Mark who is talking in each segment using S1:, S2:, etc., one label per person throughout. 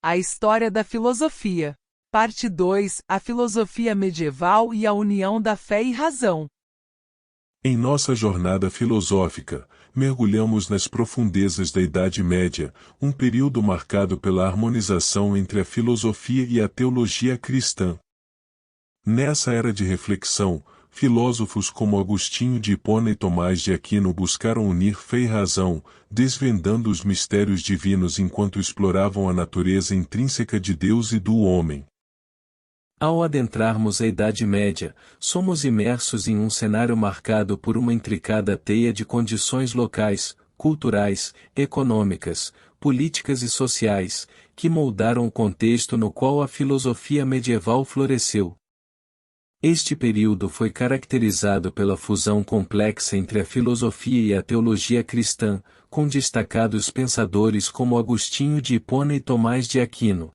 S1: A história da filosofia. Parte 2. A filosofia medieval e a união da fé e razão.
S2: Em nossa jornada filosófica, mergulhamos nas profundezas da Idade Média, um período marcado pela harmonização entre a filosofia e a teologia cristã. Nessa era de reflexão, filósofos como Agostinho de Hipona e Tomás de Aquino buscaram unir fé e razão, desvendando os mistérios divinos enquanto exploravam a natureza intrínseca de Deus e do homem.
S3: Ao adentrarmos a Idade Média, somos imersos em um cenário marcado por uma intricada teia de condições locais, culturais, econômicas, políticas e sociais, que moldaram o contexto no qual a filosofia medieval floresceu. Este período foi caracterizado pela fusão complexa entre a filosofia e a teologia cristã, com destacados pensadores como Agostinho de Hipona e Tomás de Aquino.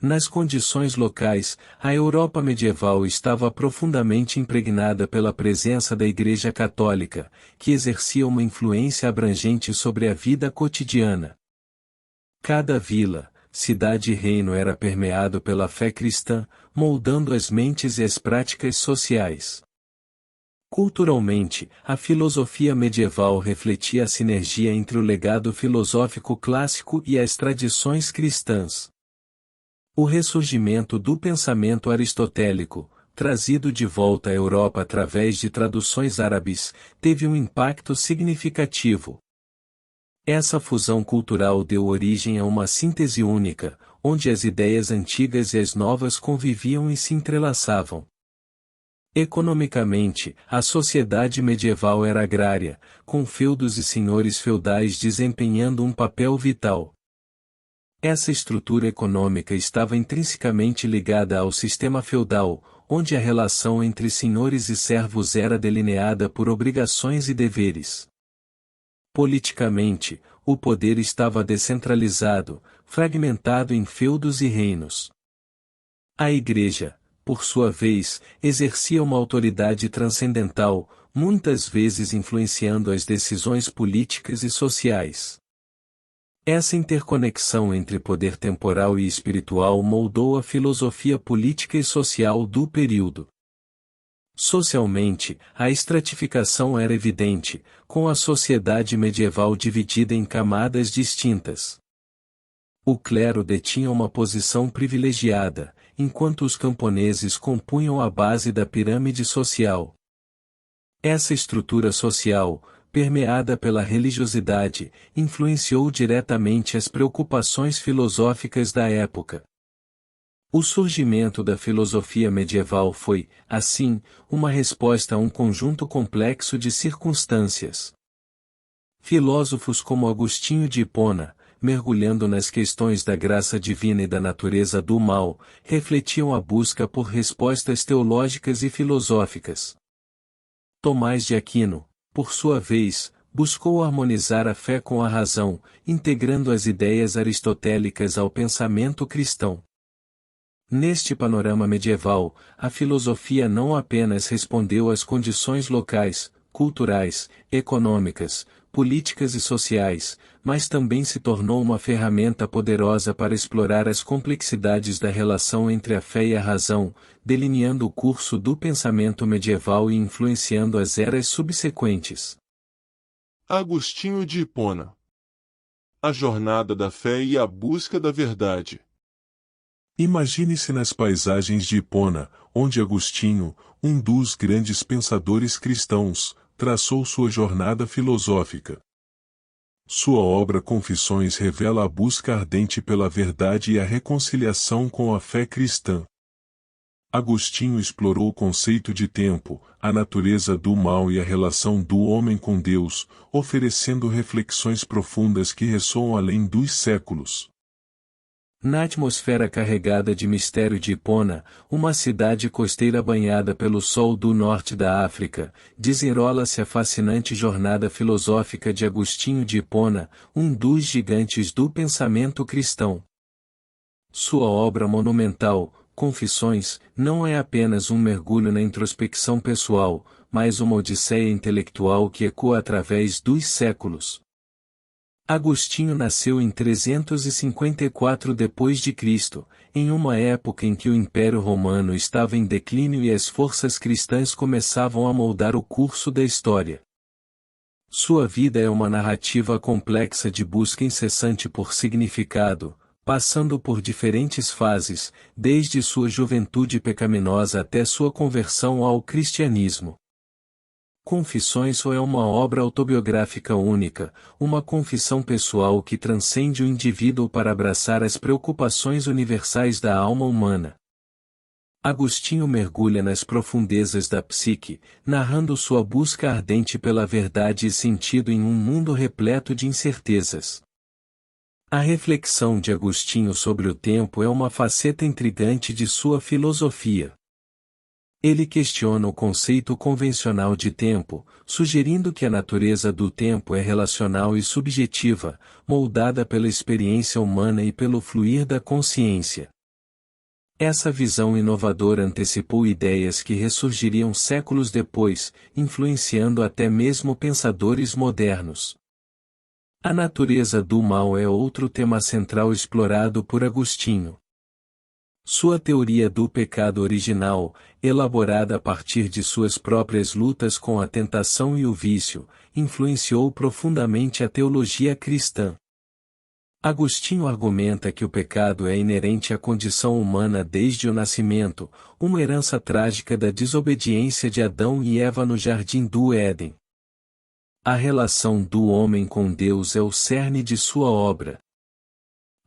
S3: Nas condições locais, a Europa medieval estava profundamente impregnada pela presença da Igreja Católica, que exercia uma influência abrangente sobre a vida cotidiana. Cada vila, cidade e reino era permeado pela fé cristã, moldando as mentes e as práticas sociais. Culturalmente, a filosofia medieval refletia a sinergia entre o legado filosófico clássico e as tradições cristãs. O ressurgimento do pensamento aristotélico, trazido de volta à Europa através de traduções árabes, teve um impacto significativo. Essa fusão cultural deu origem a uma síntese única, onde as ideias antigas e as novas conviviam e se entrelaçavam. Economicamente, a sociedade medieval era agrária, com feudos e senhores feudais desempenhando um papel vital. Essa estrutura econômica estava intrinsecamente ligada ao sistema feudal, onde a relação entre senhores e servos era delineada por obrigações e deveres. Politicamente, o poder estava descentralizado, fragmentado em feudos e reinos. A Igreja, por sua vez, exercia uma autoridade transcendental, muitas vezes influenciando as decisões políticas e sociais. Essa interconexão entre poder temporal e espiritual moldou a filosofia política e social do período. Socialmente, a estratificação era evidente, com a sociedade medieval dividida em camadas distintas. O clero detinha uma posição privilegiada, enquanto os camponeses compunham a base da pirâmide social. Essa estrutura social, permeada pela religiosidade, influenciou diretamente as preocupações filosóficas da época. O surgimento da filosofia medieval foi, assim, uma resposta a um conjunto complexo de circunstâncias. Filósofos como Agostinho de Hipona, mergulhando nas questões da graça divina e da natureza do mal, refletiam a busca por respostas teológicas e filosóficas. Tomás de Aquino, por sua vez, buscou harmonizar a fé com a razão, integrando as ideias aristotélicas ao pensamento cristão. Neste panorama medieval, a filosofia não apenas respondeu às condições locais, culturais, econômicas, políticas e sociais, mas também se tornou uma ferramenta poderosa para explorar as complexidades da relação entre a fé e a razão, delineando o curso do pensamento medieval e influenciando as eras subsequentes.
S2: Agostinho de Hipona. A jornada da fé e a busca da verdade. Imagine-se nas paisagens de Hipona, onde Agostinho, um dos grandes pensadores cristãos, traçou sua jornada filosófica. Sua obra Confissões revela a busca ardente pela verdade e a reconciliação com a fé cristã. Agostinho explorou o conceito de tempo, a natureza do mal e a relação do homem com Deus, oferecendo reflexões profundas que ressoam além dos séculos.
S3: Na atmosfera carregada de mistério de Hipona, uma cidade costeira banhada pelo sol do norte da África, desenrola-se a fascinante jornada filosófica de Agostinho de Hipona, um dos gigantes do pensamento cristão. Sua obra monumental, Confissões, não é apenas um mergulho na introspecção pessoal, mas uma odisseia intelectual que ecoa através dos séculos. Agostinho nasceu em 354 d.C., em uma época em que o Império Romano estava em declínio e as forças cristãs começavam a moldar o curso da história. Sua vida é uma narrativa complexa de busca incessante por significado, passando por diferentes fases, desde sua juventude pecaminosa até sua conversão ao cristianismo. Confissões é uma obra autobiográfica única, uma confissão pessoal que transcende o indivíduo para abraçar as preocupações universais da alma humana. Agostinho mergulha nas profundezas da psique, narrando sua busca ardente pela verdade e sentido em um mundo repleto de incertezas. A reflexão de Agostinho sobre o tempo é uma faceta intrigante de sua filosofia. Ele questiona o conceito convencional de tempo, sugerindo que a natureza do tempo é relacional e subjetiva, moldada pela experiência humana e pelo fluir da consciência. Essa visão inovadora antecipou ideias que ressurgiriam séculos depois, influenciando até mesmo pensadores modernos. A natureza do mal é outro tema central explorado por Agostinho. Sua teoria do pecado original, elaborada a partir de suas próprias lutas com a tentação e o vício, influenciou profundamente a teologia cristã. Agostinho argumenta que o pecado é inerente à condição humana desde o nascimento, uma herança trágica da desobediência de Adão e Eva no jardim do Éden. A relação do homem com Deus é o cerne de sua obra.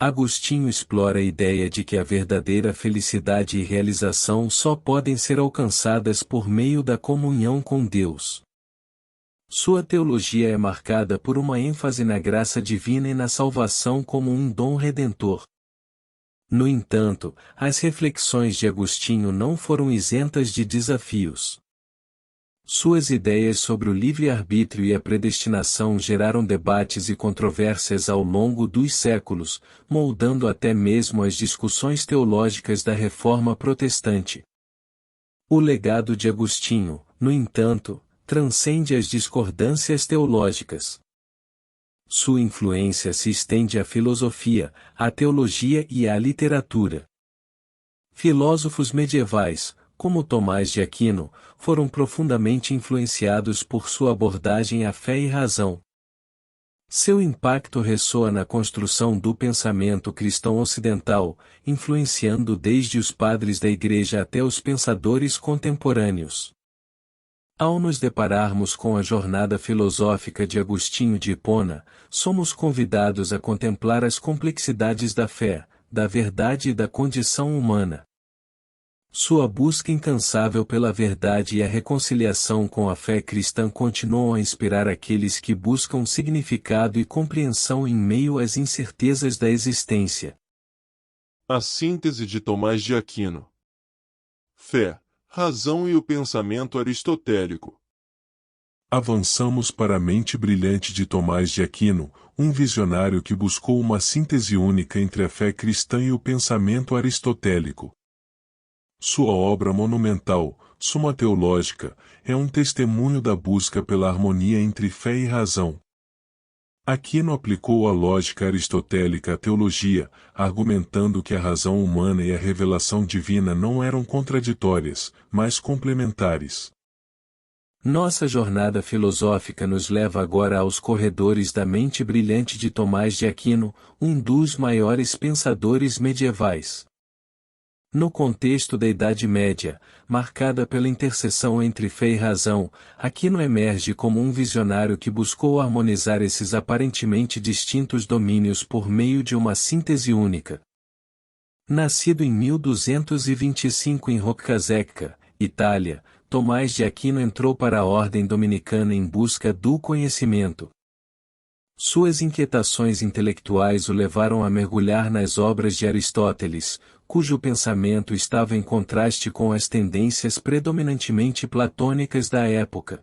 S3: Agostinho explora a ideia de que a verdadeira felicidade e realização só podem ser alcançadas por meio da comunhão com Deus. Sua teologia é marcada por uma ênfase na graça divina e na salvação como um dom redentor. No entanto, as reflexões de Agostinho não foram isentas de desafios. Suas ideias sobre o livre-arbítrio e a predestinação geraram debates e controvérsias ao longo dos séculos, moldando até mesmo as discussões teológicas da Reforma Protestante. O legado de Agostinho, no entanto, transcende as discordâncias teológicas. Sua influência se estende à filosofia, à teologia e à literatura. Filósofos medievais, como Tomás de Aquino, foram profundamente influenciados por sua abordagem à fé e razão. Seu impacto ressoa na construção do pensamento cristão ocidental, influenciando desde os padres da Igreja até os pensadores contemporâneos. Ao nos depararmos com a jornada filosófica de Agostinho de Hipona, somos convidados a contemplar as complexidades da fé, da verdade e da condição humana. Sua busca incansável pela verdade e a reconciliação com a fé cristã continuam a inspirar aqueles que buscam significado e compreensão em meio às incertezas da existência.
S2: A síntese de Tomás de Aquino. Fé, razão e o pensamento aristotélico. Avançamos para a mente brilhante de Tomás de Aquino, um visionário que buscou uma síntese única entre a fé cristã e o pensamento aristotélico. Sua obra monumental, Suma Teológica, é um testemunho da busca pela harmonia entre fé e razão. Aquino aplicou a lógica aristotélica à teologia, argumentando que a razão humana e a revelação divina não eram contraditórias, mas complementares.
S3: Nossa jornada filosófica nos leva agora aos corredores da mente brilhante de Tomás de Aquino, um dos maiores pensadores medievais. No contexto da Idade Média, marcada pela interseção entre fé e razão, Aquino emerge como um visionário que buscou harmonizar esses aparentemente distintos domínios por meio de uma síntese única. Nascido em 1225 em Roccasecca, Itália, Tomás de Aquino entrou para a ordem dominicana em busca do conhecimento. Suas inquietações intelectuais o levaram a mergulhar nas obras de Aristóteles, cujo pensamento estava em contraste com as tendências predominantemente platônicas da época.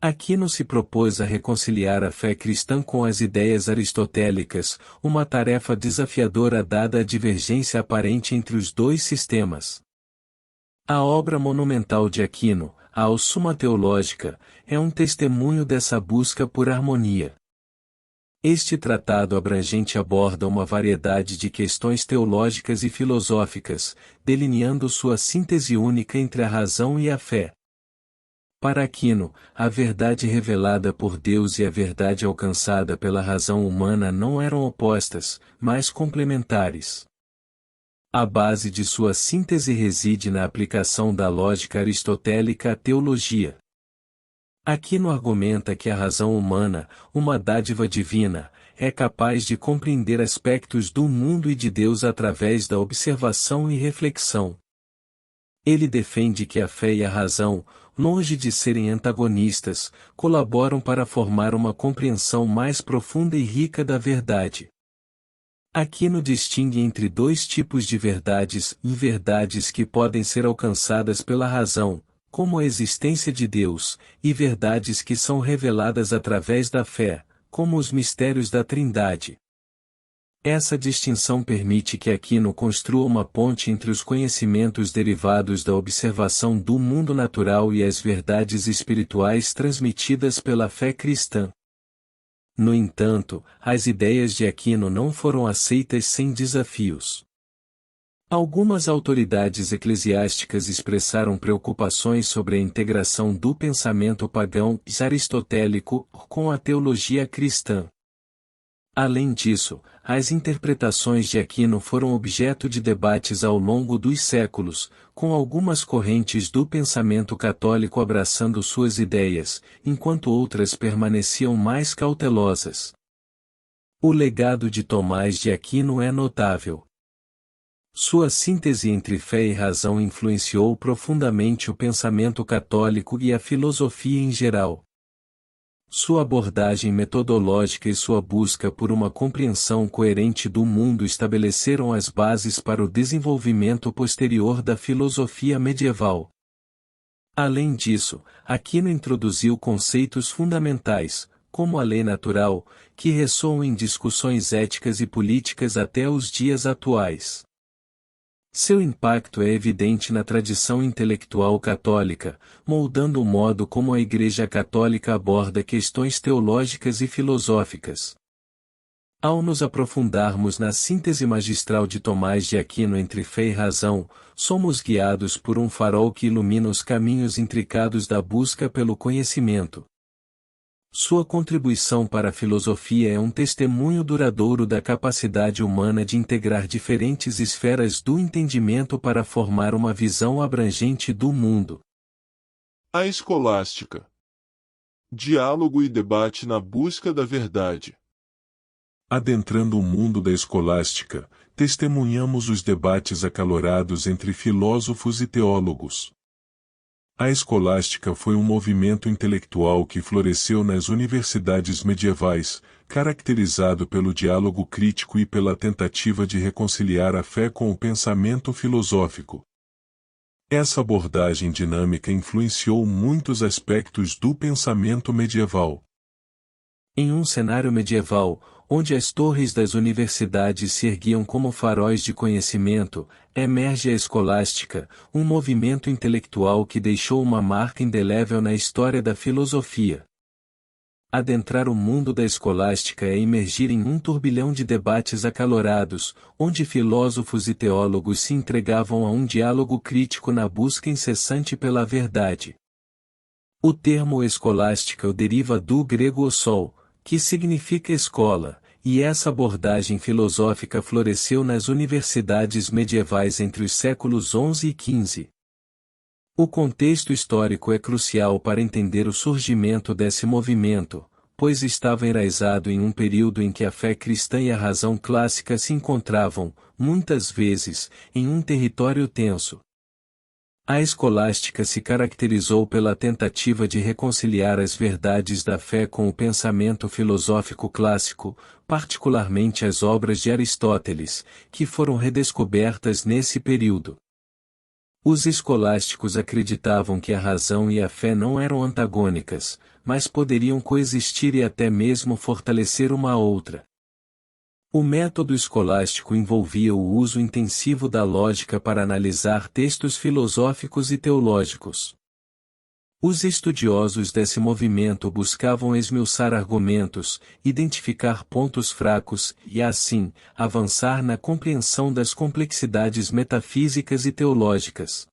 S3: Aquino se propôs a reconciliar a fé cristã com as ideias aristotélicas, uma tarefa desafiadora dada a divergência aparente entre os dois sistemas. A obra monumental de Aquino, a Suma Teológica, é um testemunho dessa busca por harmonia. Este tratado abrangente aborda uma variedade de questões teológicas e filosóficas, delineando sua síntese única entre a razão e a fé. Para Aquino, a verdade revelada por Deus e a verdade alcançada pela razão humana não eram opostas, mas complementares. A base de sua síntese reside na aplicação da lógica aristotélica à teologia. Aquino argumenta que a razão humana, uma dádiva divina, é capaz de compreender aspectos do mundo e de Deus através da observação e reflexão. Ele defende que a fé e a razão, longe de serem antagonistas, colaboram para formar uma compreensão mais profunda e rica da verdade. Aquino distingue entre dois tipos de verdades: verdades que podem ser alcançadas pela razão, como a existência de Deus, e verdades que são reveladas através da fé, como os mistérios da Trindade. Essa distinção permite que Aquino construa uma ponte entre os conhecimentos derivados da observação do mundo natural e as verdades espirituais transmitidas pela fé cristã. No entanto, as ideias de Aquino não foram aceitas sem desafios. Algumas autoridades eclesiásticas expressaram preocupações sobre a integração do pensamento pagão e aristotélico com a teologia cristã. Além disso, as interpretações de Aquino foram objeto de debates ao longo dos séculos, com algumas correntes do pensamento católico abraçando suas ideias, enquanto outras permaneciam mais cautelosas. O legado de Tomás de Aquino é notável. Sua síntese entre fé e razão influenciou profundamente o pensamento católico e a filosofia em geral. Sua abordagem metodológica e sua busca por uma compreensão coerente do mundo estabeleceram as bases para o desenvolvimento posterior da filosofia medieval. Além disso, Aquino introduziu conceitos fundamentais, como a lei natural, que ressoam em discussões éticas e políticas até os dias atuais. Seu impacto é evidente na tradição intelectual católica, moldando o modo como a Igreja Católica aborda questões teológicas e filosóficas. Ao nos aprofundarmos na síntese magistral de Tomás de Aquino entre fé e razão, somos guiados por um farol que ilumina os caminhos intricados da busca pelo conhecimento. Sua contribuição para a filosofia é um testemunho duradouro da capacidade humana de integrar diferentes esferas do entendimento para formar uma visão abrangente do mundo.
S2: A escolástica. Diálogo e debate na busca da verdade. Adentrando o mundo da escolástica, testemunhamos os debates acalorados entre filósofos e teólogos. A escolástica foi um movimento intelectual que floresceu nas universidades medievais, caracterizado pelo diálogo crítico e pela tentativa de reconciliar a fé com o pensamento filosófico. Essa abordagem dinâmica influenciou muitos aspectos do pensamento medieval.
S3: Em um cenário medieval, onde as torres das universidades se erguiam como faróis de conhecimento, emerge a escolástica, um movimento intelectual que deixou uma marca indelével na história da filosofia. Adentrar o mundo da escolástica é imergir em um turbilhão de debates acalorados, onde filósofos e teólogos se entregavam a um diálogo crítico na busca incessante pela verdade. O termo escolástica deriva do grego osol, que significa escola, e essa abordagem filosófica floresceu nas universidades medievais entre os séculos XI e XV. O contexto histórico é crucial para entender o surgimento desse movimento, pois estava enraizado em um período em que a fé cristã e a razão clássica se encontravam, muitas vezes, em um território tenso. A escolástica se caracterizou pela tentativa de reconciliar as verdades da fé com o pensamento filosófico clássico, particularmente as obras de Aristóteles, que foram redescobertas nesse período. Os escolásticos acreditavam que a razão e a fé não eram antagônicas, mas poderiam coexistir e até mesmo fortalecer uma a outra. O método escolástico envolvia o uso intensivo da lógica para analisar textos filosóficos e teológicos. Os estudiosos desse movimento buscavam esmiuçar argumentos, identificar pontos fracos e, assim, avançar na compreensão das complexidades metafísicas e teológicas.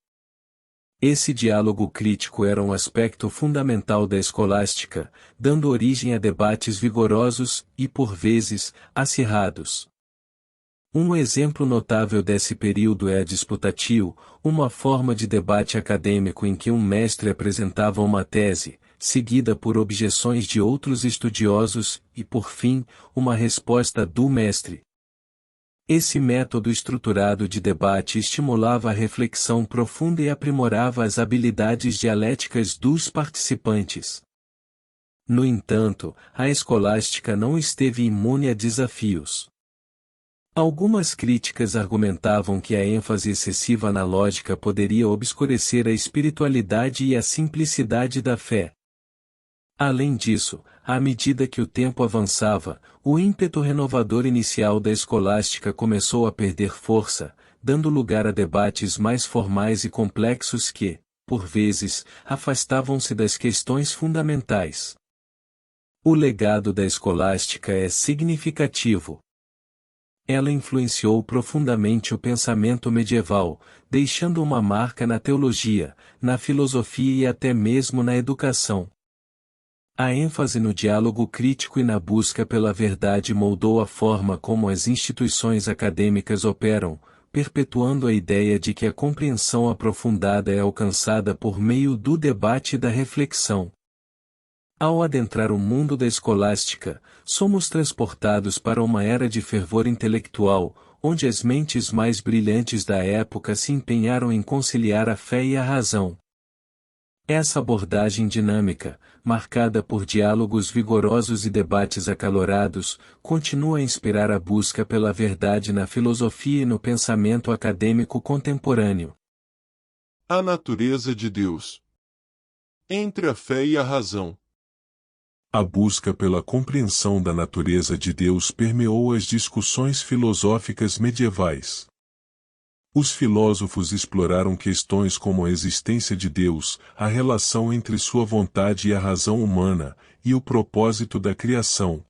S3: Esse diálogo crítico era um aspecto fundamental da escolástica, dando origem a debates vigorosos e, por vezes, acirrados. Um exemplo notável desse período é a disputatio, uma forma de debate acadêmico em que um mestre apresentava uma tese, seguida por objeções de outros estudiosos, e por fim, uma resposta do mestre. Esse método estruturado de debate estimulava a reflexão profunda e aprimorava as habilidades dialéticas dos participantes. No entanto, a escolástica não esteve imune a desafios. Algumas críticas argumentavam que a ênfase excessiva na lógica poderia obscurecer a espiritualidade e a simplicidade da fé. Além disso, à medida que o tempo avançava, o ímpeto renovador inicial da escolástica começou a perder força, dando lugar a debates mais formais e complexos que, por vezes, afastavam-se das questões fundamentais. O legado da escolástica é significativo. Ela influenciou profundamente o pensamento medieval, deixando uma marca na teologia, na filosofia e até mesmo na educação. A ênfase no diálogo crítico e na busca pela verdade moldou a forma como as instituições acadêmicas operam, perpetuando a ideia de que a compreensão aprofundada é alcançada por meio do debate e da reflexão. Ao adentrar o mundo da escolástica, somos transportados para uma era de fervor intelectual, onde as mentes mais brilhantes da época se empenharam em conciliar a fé e a razão. Essa abordagem dinâmica, marcada por diálogos vigorosos e debates acalorados, continua a inspirar a busca pela verdade na filosofia e no pensamento acadêmico contemporâneo.
S2: A natureza de Deus. Entre a fé e a razão. A busca pela compreensão da natureza de Deus permeou as discussões filosóficas medievais. Os filósofos exploraram questões como a existência de Deus, a relação entre sua vontade e a razão humana, e o propósito da criação.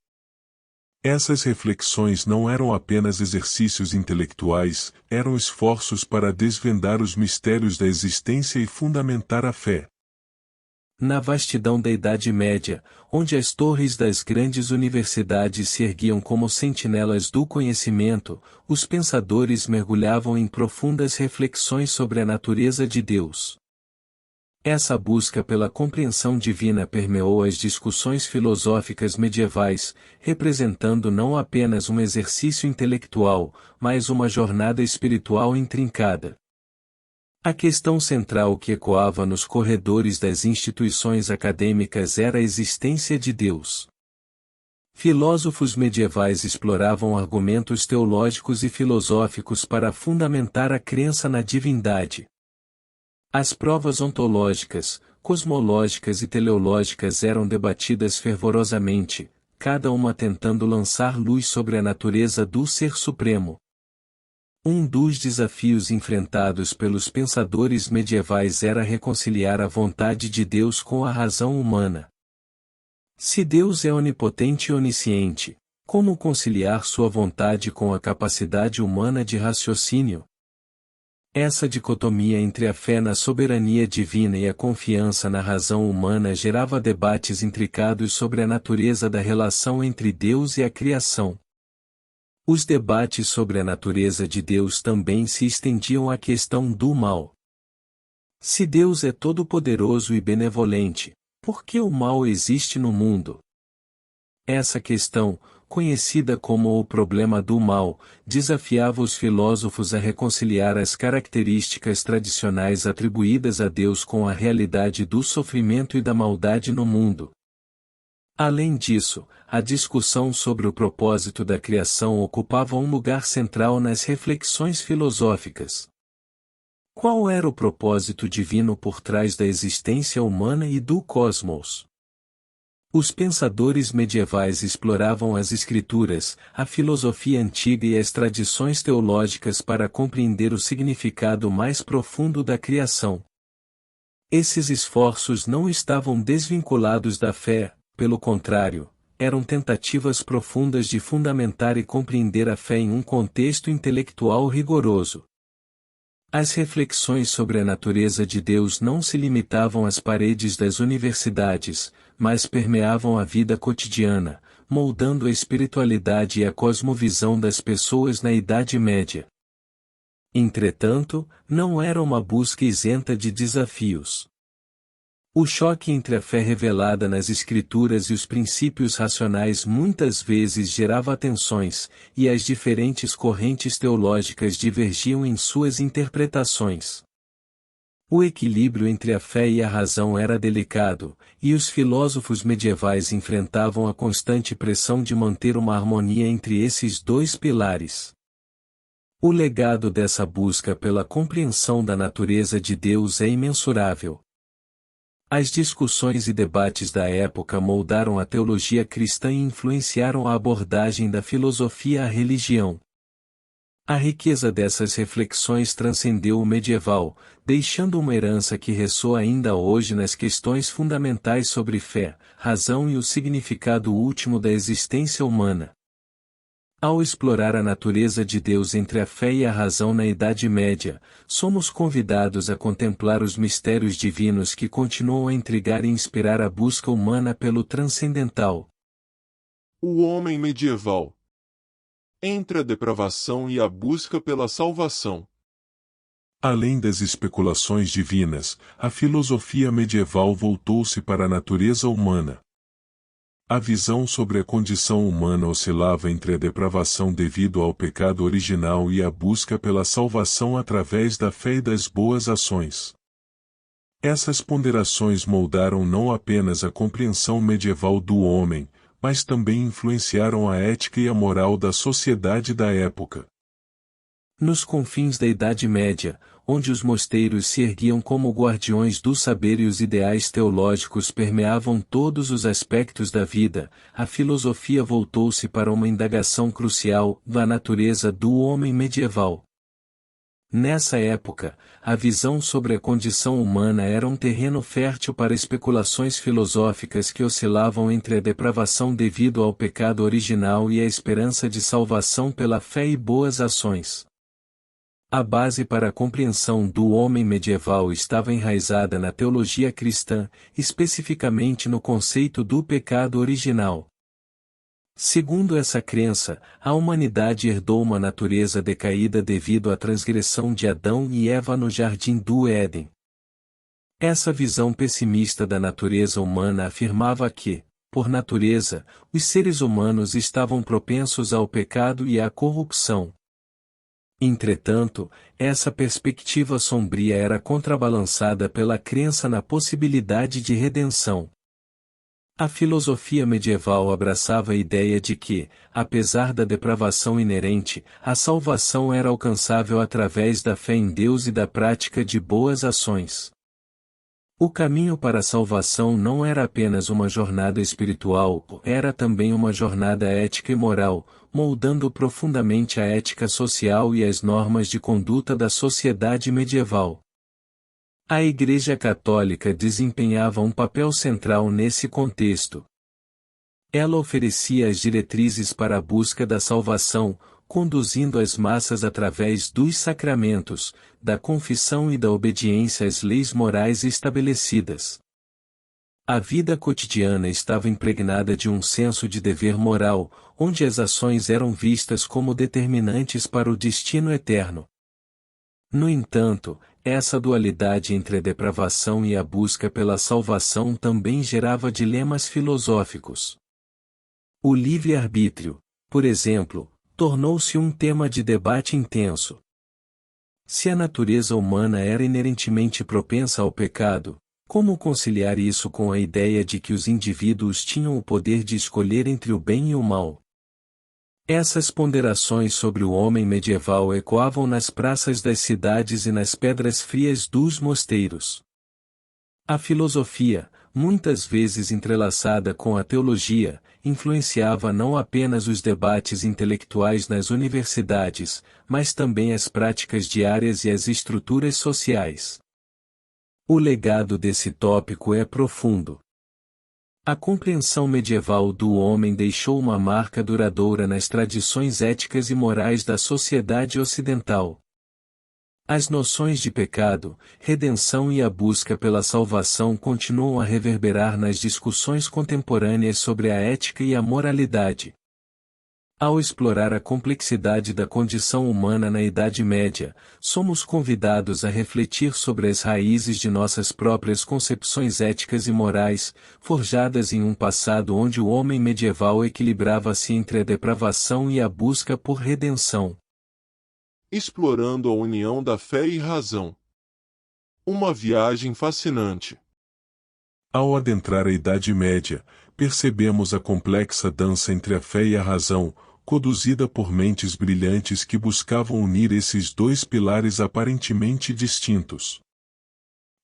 S2: Essas reflexões não eram apenas exercícios intelectuais, eram esforços para desvendar os mistérios da existência e fundamentar a fé.
S3: Na vastidão da Idade Média, onde as torres das grandes universidades se erguiam como sentinelas do conhecimento, os pensadores mergulhavam em profundas reflexões sobre a natureza de Deus. Essa busca pela compreensão divina permeou as discussões filosóficas medievais, representando não apenas um exercício intelectual, mas uma jornada espiritual intrincada. A questão central que ecoava nos corredores das instituições acadêmicas era a existência de Deus. Filósofos medievais exploravam argumentos teológicos e filosóficos para fundamentar a crença na divindade. As provas ontológicas, cosmológicas e teleológicas eram debatidas fervorosamente, cada uma tentando lançar luz sobre a natureza do Ser Supremo. Um dos desafios enfrentados pelos pensadores medievais era reconciliar a vontade de Deus com a razão humana. Se Deus é onipotente e onisciente, como conciliar sua vontade com a capacidade humana de raciocínio? Essa dicotomia entre a fé na soberania divina e a confiança na razão humana gerava debates intricados sobre a natureza da relação entre Deus e a criação. Os debates sobre a natureza de Deus também se estendiam à questão do mal. Se Deus é todo-poderoso e benevolente, por que o mal existe no mundo? Essa questão, conhecida como o problema do mal, desafiava os filósofos a reconciliar as características tradicionais atribuídas a Deus com a realidade do sofrimento e da maldade no mundo. Além disso, a discussão sobre o propósito da criação ocupava um lugar central nas reflexões filosóficas. Qual era o propósito divino por trás da existência humana e do cosmos? Os pensadores medievais exploravam as escrituras, a filosofia antiga e as tradições teológicas para compreender o significado mais profundo da criação. Esses esforços não estavam desvinculados da fé, pelo contrário, eram tentativas profundas de fundamentar e compreender a fé em um contexto intelectual rigoroso. As reflexões sobre a natureza de Deus não se limitavam às paredes das universidades, mas permeavam a vida cotidiana, moldando a espiritualidade e a cosmovisão das pessoas na Idade Média. Entretanto, não era uma busca isenta de desafios. O choque entre a fé revelada nas Escrituras e os princípios racionais muitas vezes gerava tensões, e as diferentes correntes teológicas divergiam em suas interpretações. O equilíbrio entre a fé e a razão era delicado, e os filósofos medievais enfrentavam a constante pressão de manter uma harmonia entre esses dois pilares. O legado dessa busca pela compreensão da natureza de Deus é imensurável. As discussões e debates da época moldaram a teologia cristã e influenciaram a abordagem da filosofia à religião. A riqueza dessas reflexões transcendeu o medieval, deixando uma herança que ressoa ainda hoje nas questões fundamentais sobre fé, razão e o significado último da existência humana. Ao explorar a natureza de Deus entre a fé e a razão na Idade Média, somos convidados a contemplar os mistérios divinos que continuam a intrigar e inspirar a busca humana pelo transcendental.
S2: O homem medieval. Entre a depravação e a busca pela salvação. Além das especulações divinas, a filosofia medieval voltou-se para a natureza humana. A visão sobre a condição humana oscilava entre a depravação devido ao pecado original e a busca pela salvação através da fé e das boas ações. Essas ponderações moldaram não apenas a compreensão medieval do homem, mas também influenciaram a ética e a moral da sociedade da época.
S3: Nos confins da Idade Média, onde os mosteiros se erguiam como guardiões do saber e os ideais teológicos permeavam todos os aspectos da vida, a filosofia voltou-se para uma indagação crucial da natureza do homem medieval. Nessa época, a visão sobre a condição humana era um terreno fértil para especulações filosóficas que oscilavam entre a depravação devido ao pecado original e a esperança de salvação pela fé e boas ações. A base para a compreensão do homem medieval estava enraizada na teologia cristã, especificamente no conceito do pecado original. Segundo essa crença, a humanidade herdou uma natureza decaída devido à transgressão de Adão e Eva no jardim do Éden. Essa visão pessimista da natureza humana afirmava que, por natureza, os seres humanos estavam propensos ao pecado e à corrupção. Entretanto, essa perspectiva sombria era contrabalançada pela crença na possibilidade de redenção. A filosofia medieval abraçava a ideia de que, apesar da depravação inerente, a salvação era alcançável através da fé em Deus e da prática de boas ações. O caminho para a salvação não era apenas uma jornada espiritual, era também uma jornada ética e moral, moldando profundamente a ética social e as normas de conduta da sociedade medieval. A Igreja Católica desempenhava um papel central nesse contexto. Ela oferecia as diretrizes para a busca da salvação, conduzindo as massas através dos sacramentos, da confissão e da obediência às leis morais estabelecidas. A vida cotidiana estava impregnada de um senso de dever moral, onde as ações eram vistas como determinantes para o destino eterno. No entanto, essa dualidade entre a depravação e a busca pela salvação também gerava dilemas filosóficos. O livre-arbítrio, por exemplo, tornou-se um tema de debate intenso. Se a natureza humana era inerentemente propensa ao pecado, como conciliar isso com a ideia de que os indivíduos tinham o poder de escolher entre o bem e o mal? Essas ponderações sobre o homem medieval ecoavam nas praças das cidades e nas pedras frias dos mosteiros. A filosofia, muitas vezes entrelaçada com a teologia, influenciava não apenas os debates intelectuais nas universidades, mas também as práticas diárias e as estruturas sociais. O legado desse tópico é profundo. A compreensão medieval do homem deixou uma marca duradoura nas tradições éticas e morais da sociedade ocidental. As noções de pecado, redenção e a busca pela salvação continuam a reverberar nas discussões contemporâneas sobre a ética e a moralidade. Ao explorar a complexidade da condição humana na Idade Média, somos convidados a refletir sobre as raízes de nossas próprias concepções éticas e morais, forjadas em um passado onde o homem medieval equilibrava-se entre a depravação e a busca por redenção.
S2: Explorando a união da fé e razão. Uma viagem fascinante. Ao adentrar a Idade Média, percebemos a complexa dança entre a fé e a razão, conduzida por mentes brilhantes que buscavam unir esses dois pilares aparentemente distintos.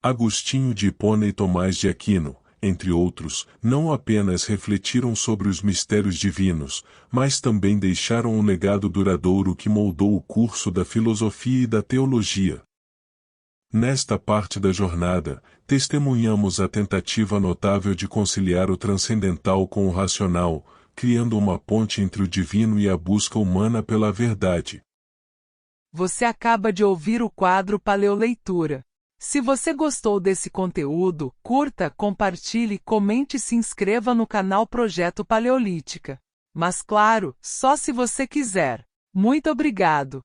S2: Agostinho de Hipona e Tomás de Aquino, entre outros, não apenas refletiram sobre os mistérios divinos, mas também deixaram um legado duradouro que moldou o curso da filosofia e da teologia. Nesta parte da jornada, testemunhamos a tentativa notável de conciliar o transcendental com o racional, criando uma ponte entre o divino e a busca humana pela verdade.
S1: Você acaba de ouvir o quadro Paleoleitura. Se você gostou desse conteúdo, curta, compartilhe, comente e se inscreva no canal Projeto Paleolítica. Mas claro, só se você quiser. Muito obrigado!